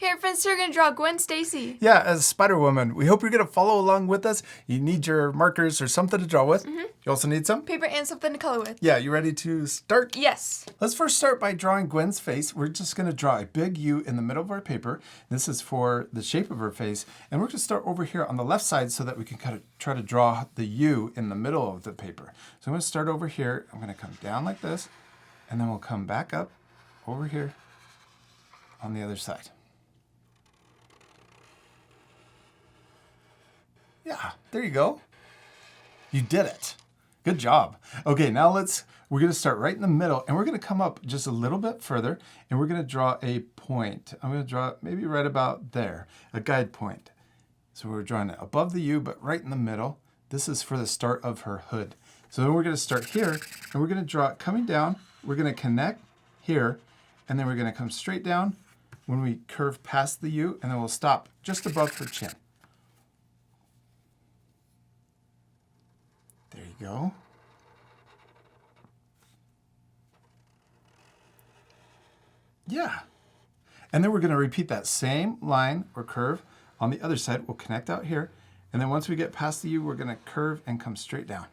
Hey friends, we're going to draw Gwen Stacy. Yeah, as Spider-Woman. We hope you're going to follow along with us. You need your markers or something to draw with. You also need some? Paper and something to color with. Yeah, you ready to start? Yes. Let's first start by drawing Gwen's face. We're just going to draw a big U in the middle of our paper. This is for the shape of her face. And we're going to start over here on the left side so that we can kind of try to draw the U in the middle of the paper. So I'm going to start over here. I'm going to come down like this. And then we'll come back up over here on the other side. Yeah, there you go. You did it. Good job. Okay, now we're going to start right in the middle and we're going to come up just a little bit further and we're going to draw a point. I'm going to draw maybe right about there, a guide point. So we're drawing it above the U, but right in the middle. This is for the start of her hood. So then we're going to start here and we're going to draw it coming down. We're going to connect here and then we're going to come straight down when we curve past the U and then we'll stop just above her chin. There you go. Yeah. And then we're going to repeat that same line or curve on the other side. We'll connect out here. And then once we get past the U, we're going to curve and come straight down.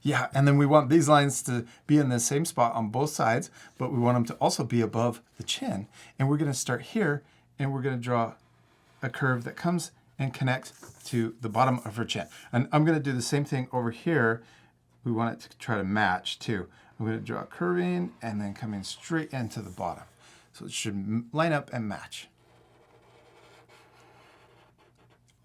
Yeah, and then we want these lines to be in the same spot on both sides, but we want them to also be above the chin. And we're going to start here, and we're going to draw a curve that comes and connect to the bottom of her chin. And I'm going to do the same thing over here. We want it to try to match too. I'm going to draw a curving and then coming straight into the bottom. So it should line up and match.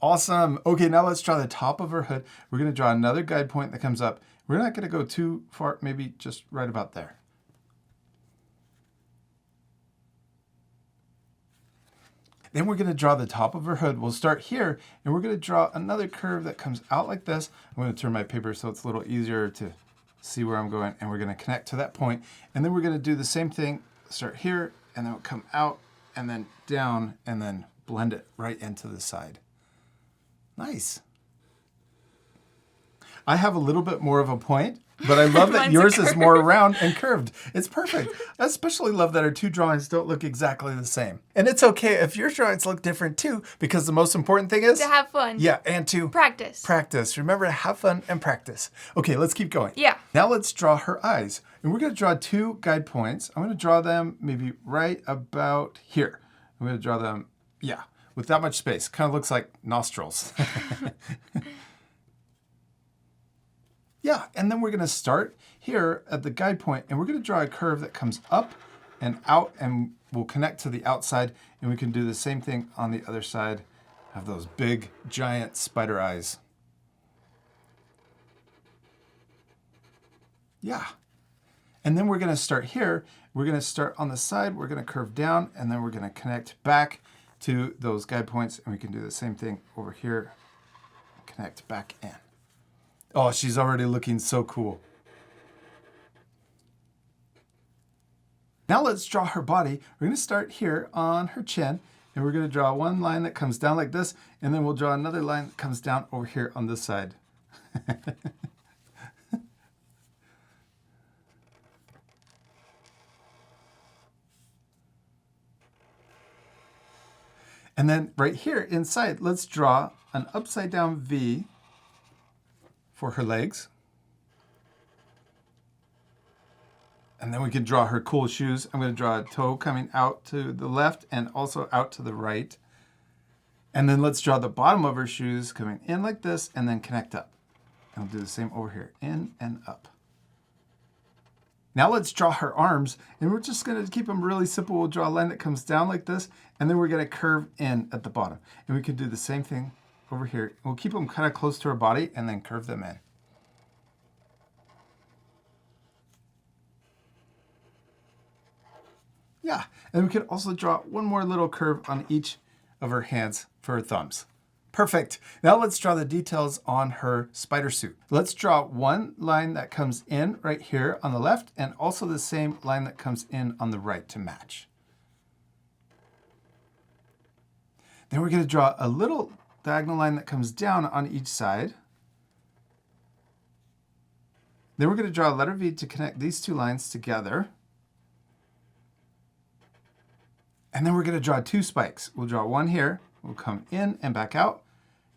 Awesome. Okay, now let's draw the top of her hood. We're going to draw another guide point that comes up. We're not going to go too far, maybe just right about there. Then we're going to draw the top of her hood. We'll start here, and we're going to draw another curve that comes out like this. I'm going to turn my paper so it's a little easier to see where I'm going, and we're going to connect to that point. And then we're going to do the same thing. Start here, and then we'll come out, and then down, and then blend it right into the side. Nice. I have a little bit more of a point, but I love that yours is more round and curved. It's perfect. I especially love that our two drawings don't look exactly the same. And it's okay if your drawings look different too, because the most important thing is To have fun. Yeah, and to Practice. Practice. Remember to have fun and practice. Okay, let's keep going. Yeah. Now let's draw her eyes. And we're going to draw two guide points. I'm going to draw them maybe right about here. I'm going to draw them, yeah, with that much space. Kind of looks like nostrils. Yeah, and then we're going to start here at the guide point, and we're going to draw a curve that comes up and out, and we'll connect to the outside, and we can do the same thing on the other side. Have those big, giant spider eyes. Yeah. And then we're going to start here. We're going to start on the side. We're going to curve down, and then we're going to connect back to those guide points, and we can do the same thing over here. Connect back in. Oh, she's already looking so cool. Now let's draw her body. We're going to start here on her chin, and we're going to draw one line that comes down like this, and then we'll draw another line that comes down over here on this side. And then right here inside, let's draw an upside down V for her legs. And then we can draw her cool shoes. I'm going to draw a toe coming out to the left and also out to the right. And then let's draw the bottom of her shoes coming in like this and then connect up. And we'll do the same over here, in and up. Now let's draw her arms, and we're just going to keep them really simple. We'll draw a line that comes down like this, and then we're going to curve in at the bottom. And we can do the same thing over here. We'll keep them kind of close to our body and then curve them in. Yeah, and we can also draw one more little curve on each of her hands for her thumbs. Perfect. Now let's draw the details on her spider suit. Let's draw one line that comes in right here on the left and also the same line that comes in on the right to match. Then we're going to draw a little diagonal line that comes down on each side. Then we're going to draw a letter V to connect these two lines together. And then we're going to draw 2 spikes. We'll draw one here. We'll come in and back out.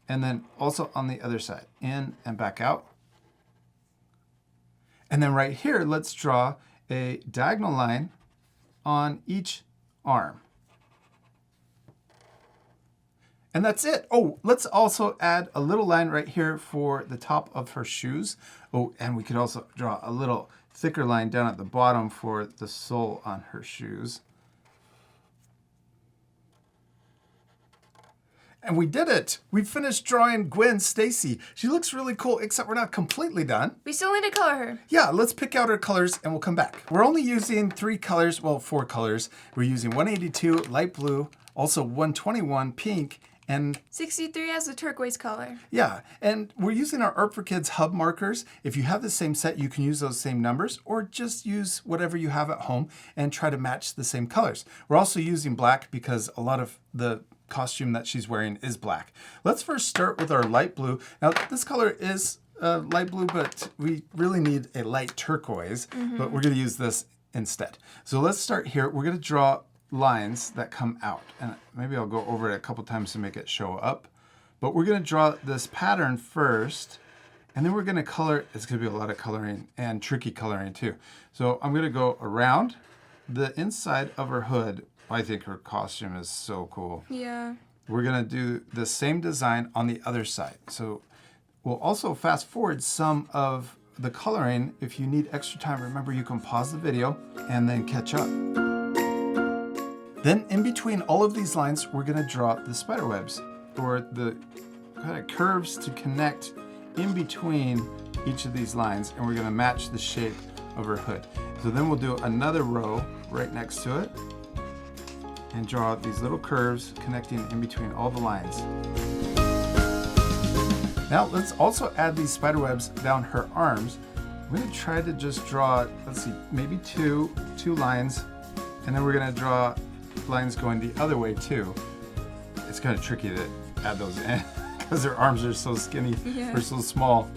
And then also on the other side, in and back out. And then right here, let's draw a diagonal line on each arm. And that's it. Oh, let's also add a little line right here for the top of her shoes. Oh, and we could also draw a little thicker line down at the bottom for the sole on her shoes. And we did it. We finished drawing Gwen Stacy. She looks really cool, except we're not completely done. We still need to color her. Yeah, let's pick out our colors and we'll come back. We're only using 3 colors, well, 4 colors. We're using 182 light blue, also 121 pink, and 63 has the turquoise color. Yeah, and we're using our Art for Kids hub markers. If you have the same set, you can use those same numbers or just use whatever you have at home and try to match the same colors. We're also using black because a lot of the costume that she's wearing is black. Let's first start with our light blue. Now, this color is light blue, but we really need a light turquoise, but we're going to use this instead. So let's start here. We're going to draw lines that come out, and maybe I'll go over it a couple times to make it show up, but we're going to draw this pattern first, and then we're going to color. It's going to be a lot of coloring and tricky coloring too. So I'm going to go around the inside of her hood. I think her costume is so cool. Yeah. We're going to do the same design on the other side. So we'll also fast forward some of the coloring. If you need extra time, remember you can pause the video and then catch up. Then in between all of these lines, we're going to draw the spider webs, or the kind of curves to connect in between each of these lines, and we're going to match the shape of her hood. So then we'll do another row right next to it and draw these little curves connecting in between all the lines. Now let's also add these spider webs down her arms. I'm going to try to just draw, let's see, maybe two lines, and then we're going to draw lines going the other way too. It's kind of tricky to add those in because her arms are so skinny or so small.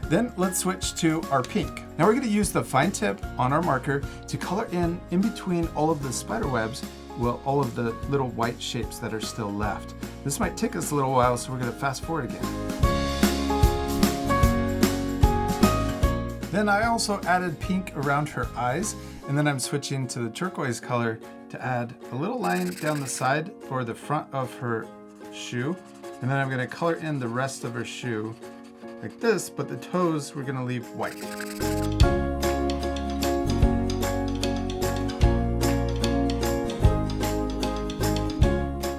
Then let's switch to our pink. Now we're going to use the fine tip on our marker to color in between all of the spider webs, well, all of the little white shapes that are still left. This might take us a little while, so we're going to fast forward again. Then I also added pink around her eyes, and then I'm switching to the turquoise color to add a little line down the side for the front of her shoe. And then I'm going to color in the rest of her shoe like this, but the toes we're going to leave white.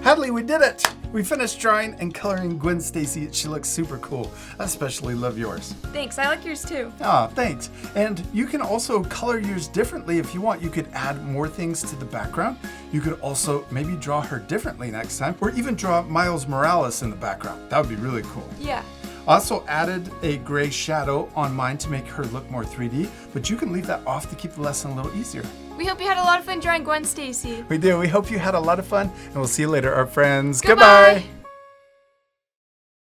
Hadley, we did it! We finished drawing and coloring Gwen Stacy. She looks super cool. I especially love yours. Thanks, I like yours too. Ah, thanks. And you can also color yours differently if you want. You could add more things to the background. You could also maybe draw her differently next time, or even draw Miles Morales in the background. That would be really cool. Yeah. Also added a gray shadow on mine to make her look more 3D, but you can leave that off to keep the lesson a little easier. We hope you had a lot of fun drawing Gwen Stacy. We do. We hope you had a lot of fun, and we'll see you later, our friends. Goodbye. Goodbye.